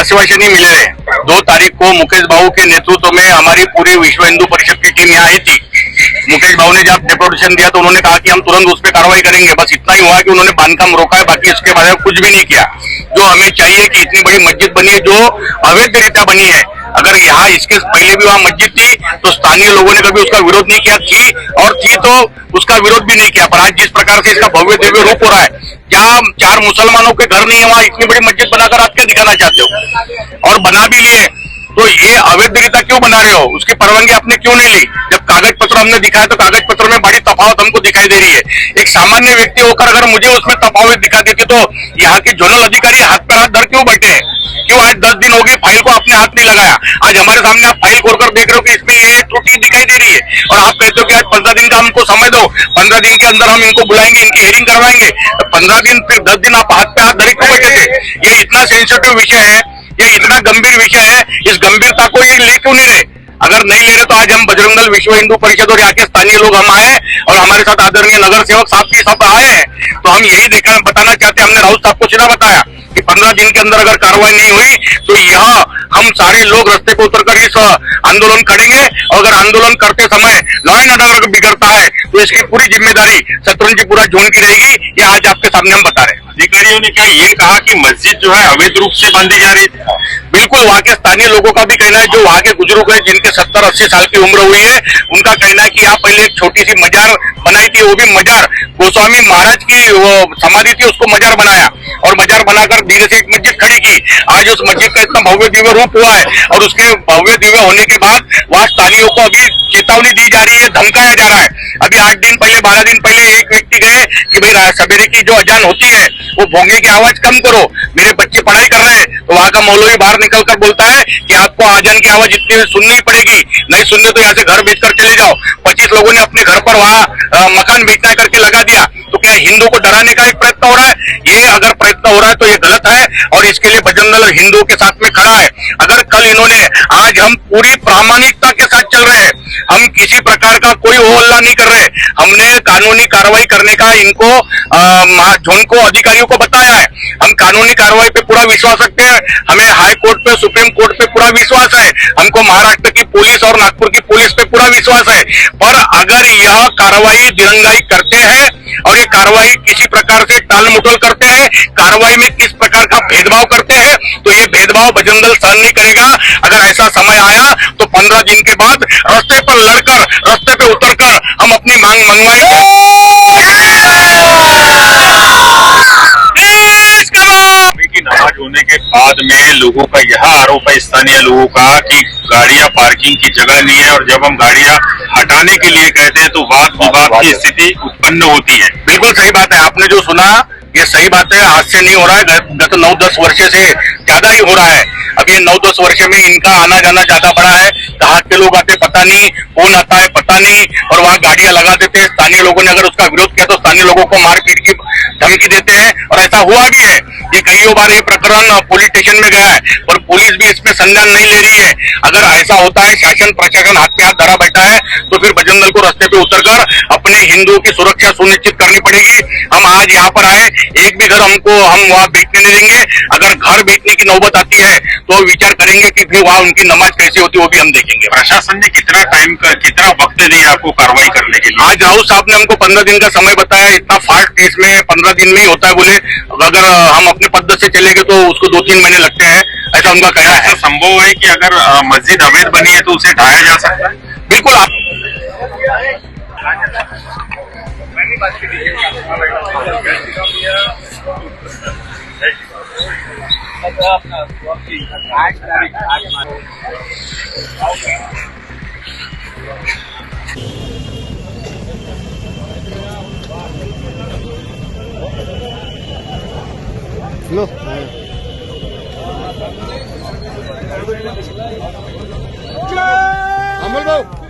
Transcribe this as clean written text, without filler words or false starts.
आश्वासन ही मिले हैं। 2 तारीख को मुकेश भाऊ के नेतृत्व में हमारी पूरी विश्व हिंदू परिषद की टीम यहाँ आई थी। मुकेश भाऊ ने जब डेपुटेशन दिया तो उन्होंने कहा कि हम तुरंत उस पर कार्रवाई करेंगे। बस इतना ही हुआ कि उन्होंने बांधकाम रोका है, बाकी इसके बारे में कुछ भी नहीं किया। जो हमें चाहिए कि इतनी बड़ी मस्जिद बनी है जो अवैध रीत्या बनी है, अगर यहाँ इसके पहले भी वहाँ मस्जिद थी तो स्थानीय लोगों ने कभी उसका विरोध नहीं किया, थी तो उसका विरोध भी नहीं किया। पर आज जिस प्रकार से इसका भव्य दिव्य रूप हो रहा है, जहाँ 4 मुसलमानों के घर नहीं है वहाँ इतनी बड़ी मस्जिद बनाकर आप क्या दिखाना चाहते हो? और बना भी लिए तो ये अवैध रीत्या क्यों बना रहे हो? उसकी परवानगी आपने क्यों नहीं ली? जब कागज पत्र हमने दिखाया तो कागज पत्र में बड़ी तफावत हमको दिखाई दे रही है। एक सामान्य व्यक्ति होकर अगर मुझे उसमें तफावत दिखा देती तो यहाँ के जोनल अधिकारी हाथ पर हाथ धर क्यों बैठे हैं? क्यों आज 10 दिन हो गए फाइल को आपने हाथ नहीं लगाया? आज हमारे सामने आप फाइल खोलकर देख रहे हो कि इसमें ये त्रुटि दिखाई दे रही है और आप कहते हो कि आज 15 दिन का हमको समय दो, 15 दिन के अंदर हम इनको बुलाएंगे, इनकी हेयरिंग करवाएंगे। तो 15 दिन फिर 10 दिन आप हाथ पे हाथ धरे क्यों बैठे थे? ये इतना सेंसिटिव विषय है, ये इतना गंभीर विषय है, इस गंभीरता को ये ले क्यों नहीं रहे? अगर नहीं ले रहे तो आज हम बजरंग दल विश्व हिंदू परिषद और यहाँ के स्थानीय लोग हम आए और हमारे साथ आदरणीय नगर सेवक साहब भी सब आए हैं। तो हम यही बताना चाहते हैं, हमने राउत साहब को सीधा बताया कि 15 दिन के अंदर अगर कार्रवाई नहीं हुई तो यह हम सारे लोग रास्ते पर उतरकर इस आंदोलन करेंगे। और अगर आंदोलन करते समय लॉ एंड ऑर्डर बिगड़ता है तो इसकी पूरी जिम्मेदारी शत्रुंजीपुरा जोन की रहेगी। ये आज आपके सामने हम बता रहे हैं। अधिकारियों ने क्या ये कहा कि मस्जिद जो है अवैध रूप से बांधी जा रही है? बिल्कुल, वहाँ के स्थानीय लोगों का भी कहना है, जो वहाँ के बुजुर्ग है जिनके 70-80 साल की उम्र हुई है, उनका कहना है कि यहाँ पहले एक छोटी सी मजार बनाई थी, वो भी मजार गोस्वामी महाराज की वो समाधि थी, उसको मजार बनाया और मजार बनाकर धीरे से एक मस्जिद खड़ी की। आज उस मस्जिद का इतना भव्य दिव्य रूप हुआ है और उसके भव्य दिव्य होने के बाद वहाँ स्थानीयों को अभी चेतावनी दी जा रही है, धमकाया जा रहा है। अभी 8 दिन पहले 12 दिन पहले एक व्यक्ति गए कि भाई सवेरे की जो अजान होती है वो भोंगे की आवाज कम करो, मेरे बच्चे पढ़ाई कर रहे हैं। तो वहाँ का मौलवी बाहर निकलकर बोलता है कि आपको अजान की आवाज इतनी सुननी पड़ेगी, नहीं सुनने तो यहाँ से घर बेचकर चले जाओ। 25 लोगों ने अपने घर पर वहाँ मकान बेचना करके लगा दिया। तो क्या हिंदू को डराने का एक प्रयत्न हो रहा है? ये अगर प्रयत्न हो रहा है तो ये गलत है और इसके लिए बजरंग दल हिंदुओं के साथ में खड़ा है। अगर कल इन्होंने, आज हम पूरी प्रामाणिकता के साथ चल रहे हैं, हम किसी प्रकार का कोई हो हल्ला नहीं कर रहे। हमने कानूनी कार्रवाई करने का इनको जोन को अधिकारियों को बताया है। हम कानूनी कार्रवाई पे पूरा विश्वास रखते हैं, हमें हाई कोर्ट पे, सुप्रीम कोर्ट पे पूरा विश्वास है, हमको महाराष्ट्र की पुलिस और नागपुर की पुलिस पे पूरा विश्वास है। पर अगर यह कार्रवाई दिरंगाई करते हैं और ये कार्रवाई किसी प्रकार से टाल मटोल करते हैं, कार्रवाई में किस प्रकार का भेदभाव करते हैं, तो ये भेदभाव बजरंग दल सहन नहीं करेगा। अगर ऐसा समय आया तो 15 दिन के बाद रास्ते पर लड़कर, रास्ते पे उतरकर हम अपनी मांग मनवाएंगे। की नमाज होने के बाद में लोगों का यह आरोप है, स्थानीय लोगों का, कि गाड़ियां पार्किंग की जगह नहीं है और जब हम गाड़ियां हटाने के लिए कहते हैं तो वाद विवाद की स्थिति उत्पन्न होती है। बिल्कुल सही बात है, आपने जो सुना ये सही बात है। आज से नहीं हो रहा है, गत 9-10 वर्ष से ज्यादा ही हो रहा है। अब ये 9-10 वर्ष में इनका आना जाना ज्यादा बढ़ा है। कहाँ के लोग आते पता नहीं, कौन आता है पता नहीं, और वहाँ गाड़ियां लगा देते हैं। स्थानीय लोगों ने अगर उसका विरोध किया तो स्थानीय लोगों को मारपीट की धमकी देते हैं और ऐसा हुआ भी है। ये कई बार ये प्रकरण पुलिस स्टेशन में गया है और पुलिस भी इसमें संज्ञान नहीं ले रही है। अगर ऐसा होता है, शासन प्रशासन हाथ पे हाथ धरा बैठा है, तो फिर बजरंग दल को रास्ते पे उतरकर अपने हिंदुओं की सुरक्षा सुनिश्चित करनी पड़ेगी। हम आज यहाँ पर आए, एक भी घर हम वहाँ बेचने नहीं देंगे। अगर घर बेचने की नौबत आती है तो विचार करेंगे कि फिर वहाँ उनकी नमाज कैसी होती है वो भी हम देखेंगे। प्रशासन ने कितना वक्त दिया आपको कार्रवाई करने के लिए? आज राउत साहब ने हमको 15 दिन का समय बताया। इतना फास्ट इसमें 15 दिन में ही होता है बोले, अगर हम अपने पद्धति से चलेंगे तो उसको 2-3 महीने लगते हैं, ऐसा उनका कहना है। संभव है कि अगर मस्जिद अवैध बनी है तो उसे ढाया जा सकता है? बिल्कुल। लो अमल भाऊ